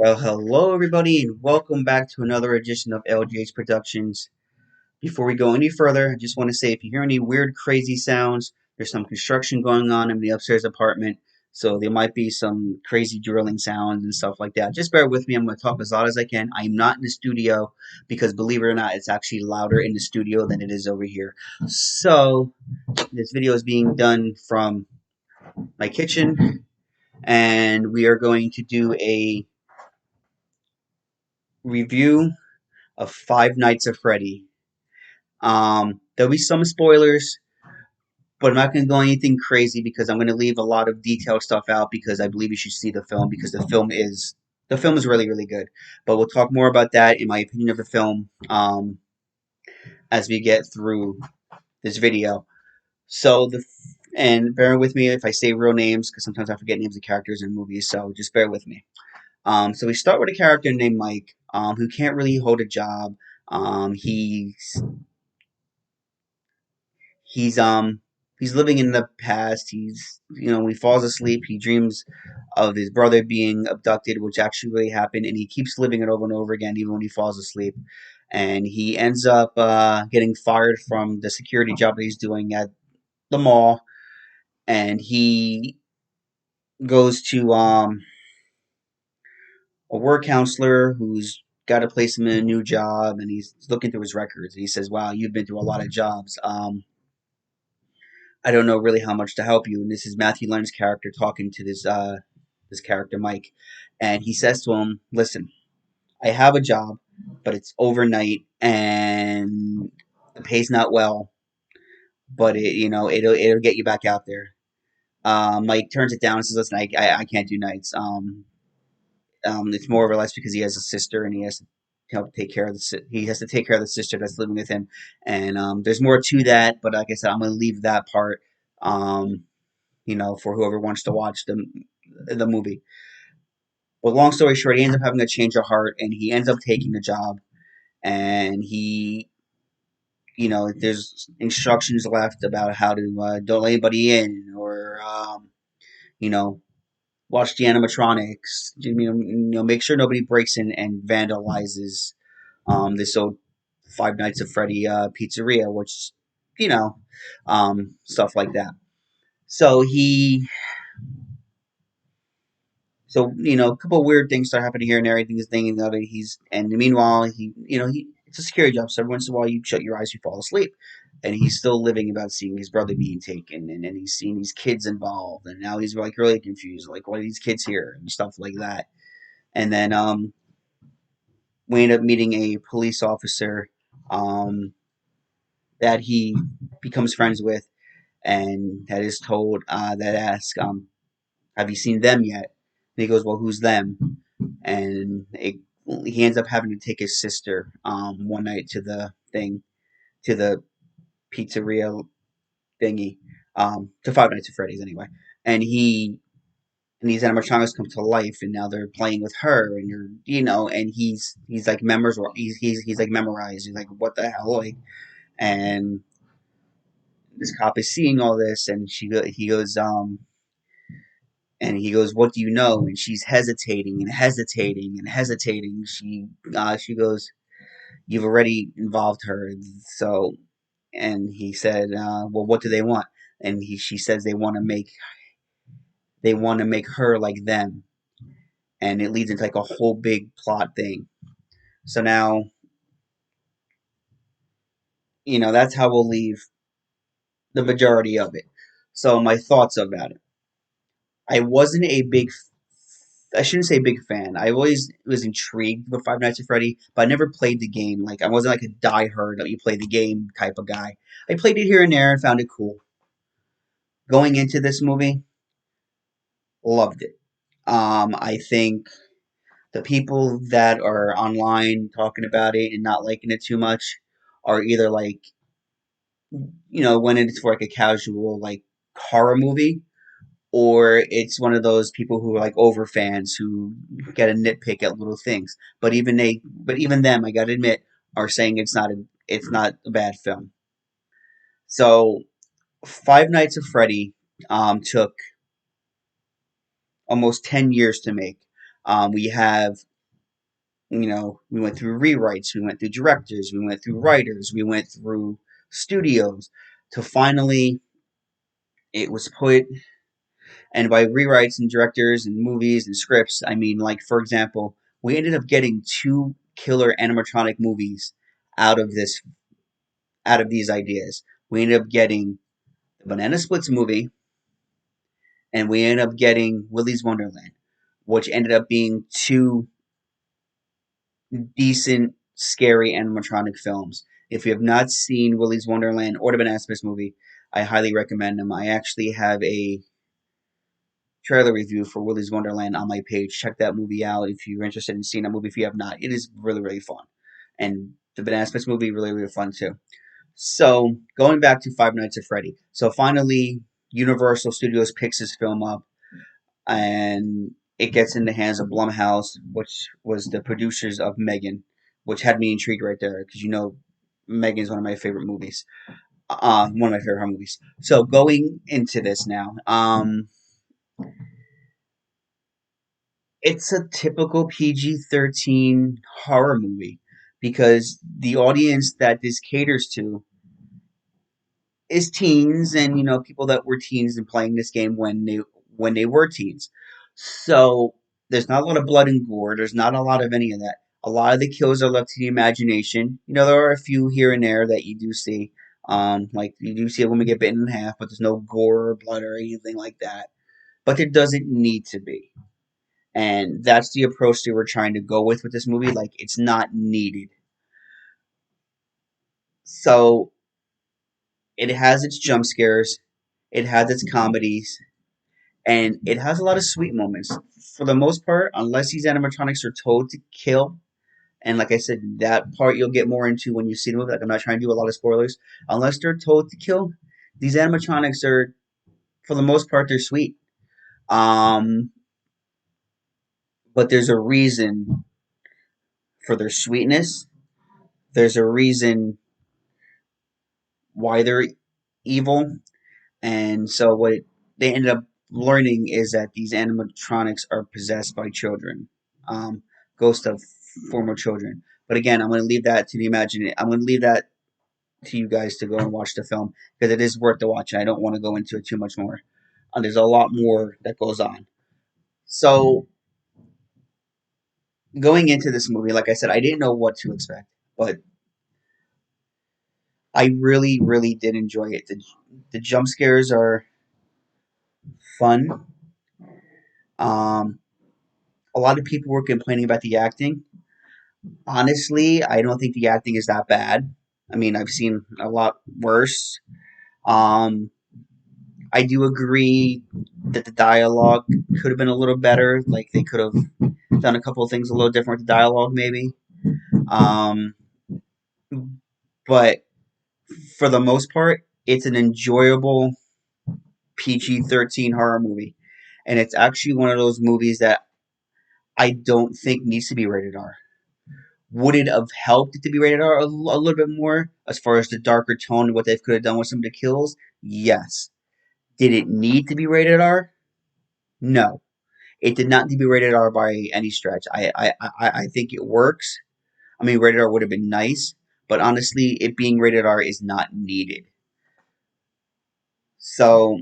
Well, hello everybody, and welcome back to another edition of LGH Productions. Before we go any further, I just want to say if you hear any weird, crazy sounds, there's some construction going on in the upstairs apartment, so there might be some crazy drilling sounds and stuff like that. Just bear with me. I'm going to talk as loud as I can. I'm not in the studio because, believe it or not, it's actually louder in the studio than it is over here. So, this video is being done from my kitchen, and we are going to do a review of Five Nights of Freddy. There'll be some spoilers, but I'm not going to go anything crazy because I'm going to leave a lot of detailed stuff out because I believe you should see the film because the film is really really good. But we'll talk more about that in my opinion of the film as we get through this video. So and bear with me if I say real names because sometimes I forget names of characters in movies. So just bear with me. So we start with a character named Mike, who can't really hold a job. He's he's um he's living in the past. When he falls asleep, he dreams of his brother being abducted, which actually really happened, and he keeps living it over and over again, even when he falls asleep. And he ends up getting fired from the security job that he's doing at the mall, and he goes to a work counselor who's got to place him in a new job, and he's looking through his records, and he says, "Wow, you've been through a lot of jobs. I don't know really how much to help you." And this is Matthew Leonard's character talking to this character Mike, and he says to him, "Listen, I have a job, but it's overnight and the pay's not well, but it'll get you back out there." Mike turns it down and says, "Listen, I can't do nights. It's more or less because he has a sister and he has to help take care of he has to take care of the sister that's living with him, and there's more to that. But like I said, I'm gonna leave that part." Um, for whoever wants to watch the movie. But long story short, he ends up having a change of heart, and he ends up taking the job. And there's instructions left about how to don't let anybody in, or you know, watch the animatronics. Make sure nobody breaks in and vandalizes this old Five Nights of Freddy pizzeria, which you know, stuff like that. So he So a couple of weird things start happening here and there. Everything's thinking of it. And meanwhile, he it's a scary job. So every once in a while, you shut your eyes, you fall asleep, and he's still living about seeing his brother being taken, and he's seeing these kids involved, and now he's like really confused, like why are these kids here and stuff like that. And then we end up meeting a police officer um, that he becomes friends with, and that is told that asks, "Have you seen them yet?" And he goes, "Well, who's them?" And he ends up having to take his sister one night to the pizzeria thingy, to Five Nights at Freddy's anyway. And these animatronics come to life, and now they're playing with her, and and he's like he's like memorized. He's like, what the hell, like, and this cop is seeing all this, and he goes, "What do you know?" And she's hesitating and hesitating and hesitating. She goes, "You've already involved her." So, and he said, "Well, what do they want?" And she says they want to make her like them, and it leads into like a whole big plot thing. So now, that's how we'll leave the majority of it. So my thoughts about it. I wasn't a big I shouldn't say big fan. I always was intrigued with Five Nights at Freddy, but I never played the game. Like I wasn't like a diehard that you play the game type of guy. I played it here and there and found it cool. Going into this movie, loved it. I think the people that are online talking about it and not liking it too much are either like, when it's for like a casual like horror movie, or it's one of those people who are like over fans who get a nitpick at little things. But even them, I gotta admit, are saying it's not a bad film. So Five Nights of Freddy took almost 10 years to make. We have We went through rewrites, we went through directors, we went through writers, we went through studios to finally it was put. And by rewrites and directors and movies and scripts, I mean, like, for example, we ended up getting two killer animatronic movies out of this, out of these ideas. We ended up getting the Banana Splits movie, and we ended up getting Willy's Wonderland, which ended up being two decent, scary animatronic films. If you have not seen Willy's Wonderland or the Banana Splits movie, I highly recommend them. I actually have a trailer review for Willy's Wonderland on my page. Check that movie out if you're interested in seeing that movie. If you have not, it is really, really fun. And the Banana Splits movie, really, really fun too. So, going back to Five Nights of Freddy. So, finally, Universal Studios picks this film up and it gets in the hands of Blumhouse, which was the producers of Megan, which had me intrigued right there because Megan is one of my favorite movies. One of my favorite horror movies. So, going into this now, it's a typical PG-13 horror movie because the audience that this caters to is teens and people that were teens and playing this game when they were teens. So there's not a lot of blood and gore. There's not a lot of any of that. A lot of the kills are left to the imagination. There are a few here and there that you do see. Like you do see a woman get bitten in half, but there's no gore or blood or anything like that. But there doesn't need to be. And that's the approach they were trying to go with this movie. Like, it's not needed. So, it has its jump scares, it has its comedies, and it has a lot of sweet moments. For the most part, unless these animatronics are told to kill, and like I said, that part you'll get more into when you see the movie. Like, I'm not trying to do a lot of spoilers. Unless they're told to kill, these animatronics are, for the most part, they're sweet. Um, but there's a reason for their sweetness. There's a reason why they're evil. And so they ended up learning is that these animatronics are possessed by children, um, ghosts of former children. But again, I'm going to leave that to the imagination. I'm going to leave that to you guys to go and watch the film because it is worth the watch. I don't want to go into it too much more. There's a lot more that goes on. So going into this movie, like I said, I didn't know what to expect, but I really, really did enjoy it. The jump scares are fun. Um, a lot of people were complaining about the acting. Honestly, I don't think the acting is that bad. I mean, I've seen a lot worse. Um, I do agree that the dialogue could have been a little better. Like they could have done a couple of things a little different with the dialogue, maybe. Um, but for the most part, it's an enjoyable PG-13 horror movie, and it's actually one of those movies that I don't think needs to be rated R. Would it have helped it to be rated R a little bit more as far as the darker tone and what they could have done with some of the kills? Yes. Did it need to be rated R? No. It did not need to be rated R by any stretch. I think it works. I mean, rated R would have been nice, but honestly, it being rated R is not needed. So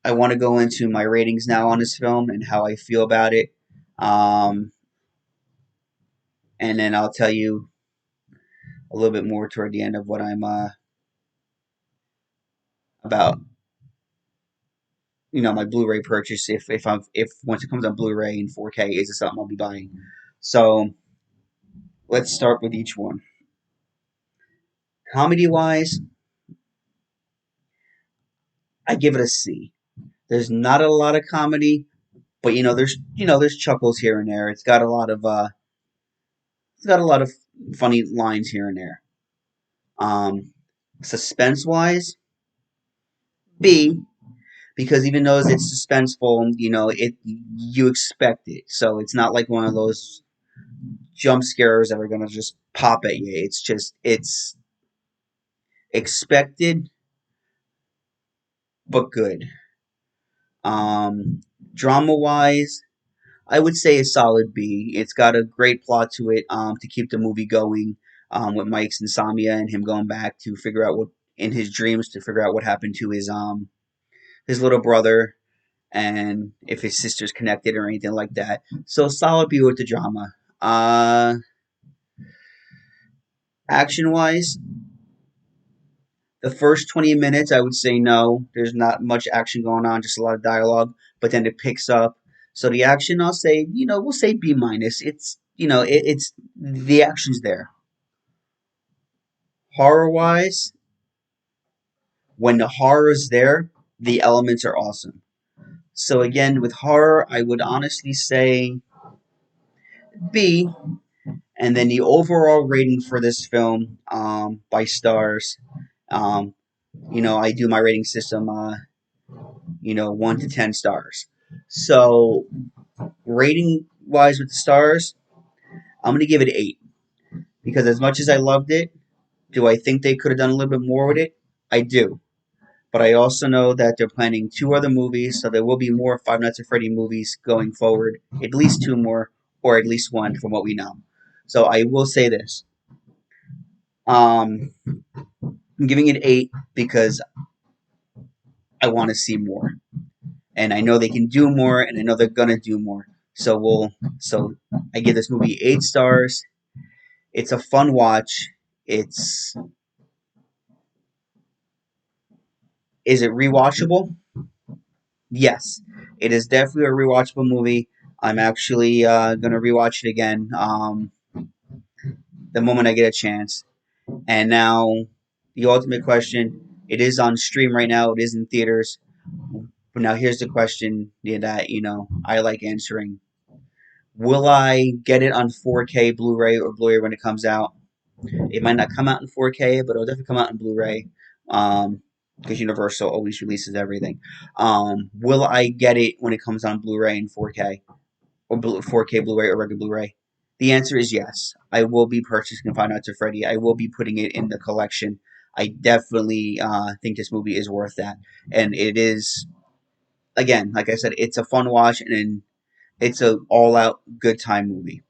I want to go into my ratings now on this film and how I feel about it. Um, and then I'll tell you a little bit more toward the end of what I'm about my Blu-ray purchase if once it comes on Blu-ray in 4K is it something I'll be buying. So let's start with each one. Comedy wise, I give it a C. There's not a lot of comedy, but there's chuckles here and there. It's got a lot of funny lines here and there. Um, Suspense wise, B, because even though it's suspenseful, you expect it. So it's not like one of those jump scares that are gonna just pop at you. It's expected but good. Drama wise, I would say a solid B. It's got a great plot to it, to keep the movie going, with Mike's insomnia and him going back to figure out what in his dreams to figure out what happened to his little brother and if his sister's connected or anything like that. So solid B with the drama. Action wise, the first 20 minutes, I would say no. There's not much action going on, just a lot of dialogue. But then it picks up. So the action, I'll say, we'll say B minus. It's, it's the action's there. Horror wise, when the horror is there, the elements are awesome. So again, with horror, I would honestly say B. And then the overall rating for this film, by stars, um, I do my rating system, 1 to 10 stars. So rating wise with the stars, I'm gonna give it 8 because as much as I loved it, do I think they could have done a little bit more with it? I do, but I also know that they're planning 2 other movies, so there will be more Five Nights at Freddy movies going forward, at least 2 more, or at least one from what we know. So I will say this: um, I'm giving it 8 because I want to see more, and I know they can do more, and I know they're gonna do more. So I give this movie 8 stars. It's a fun watch. It's Is it rewatchable? Yes, it is definitely a rewatchable movie. I'm actually gonna rewatch it again, the moment I get a chance. And now, the ultimate question: it is on stream right now. It is in theaters. But now here's the question that I like answering: will I get it on 4K Blu-ray or Blu-ray when it comes out? It might not come out in 4K, but it'll definitely come out in Blu-ray. Because Universal always releases everything. Will I get it when it comes on Blu-ray and 4K or 4K Blu-ray or regular Blu-ray? The answer is yes. I will be purchasing Five Nights at Freddy. I will be putting it in the collection. I definitely think this movie is worth that, and it is. Again, like I said, it's a fun watch and it's a all-out good time movie.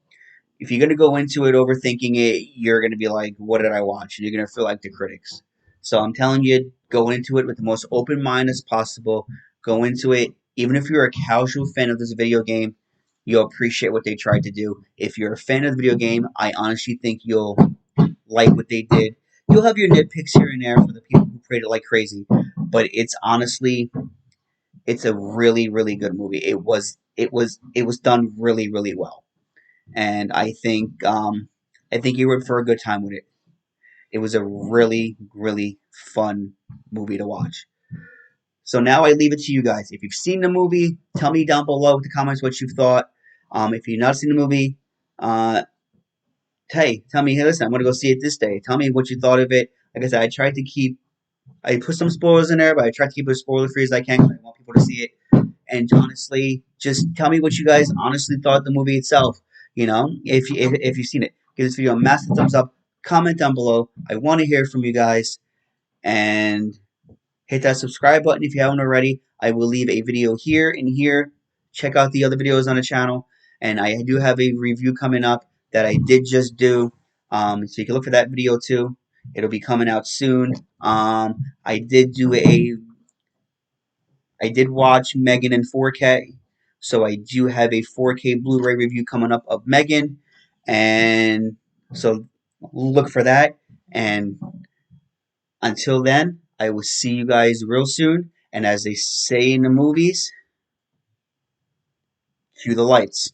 If you're gonna go into it overthinking it, you're gonna be like, "What did I watch?" And you're gonna feel like the critics. So I'm telling you, go into it with the most open mind as possible. Go into it, even if you're a casual fan of this video game, you'll appreciate what they tried to do. If you're a fan of the video game, I honestly think you'll like what they did. You'll have your nitpicks here and there for the people who played it like crazy, but it's a really, really good movie. It was done really, really well, and I think you were for a good time with it. It was a really, really fun movie to watch. So now I leave it to you guys. If you've seen the movie, tell me down below in the comments what you thought. If you've not seen the movie, uh, hey, tell me, hey, listen, I'm gonna go see it this day. Tell me what you thought of it. Like I said, I put some spoilers in there, but I tried to keep it as spoiler free as I can because I want people to see it. And honestly, just tell me what you guys honestly thought of the movie itself. If you've seen it, give this video a massive thumbs up. Comment down below. I want to hear from you guys, and hit that subscribe button if you haven't already. I will leave a video here and here. Check out the other videos on the channel, and I do have a review coming up that I did just do. So you can look for that video too. It'll be coming out soon. I did do a I did watch Megan in 4K, so I do have a 4K Blu-ray review coming up of Megan, and so look for that. And until then, I will see you guys real soon. And as they say in the movies, cue the lights.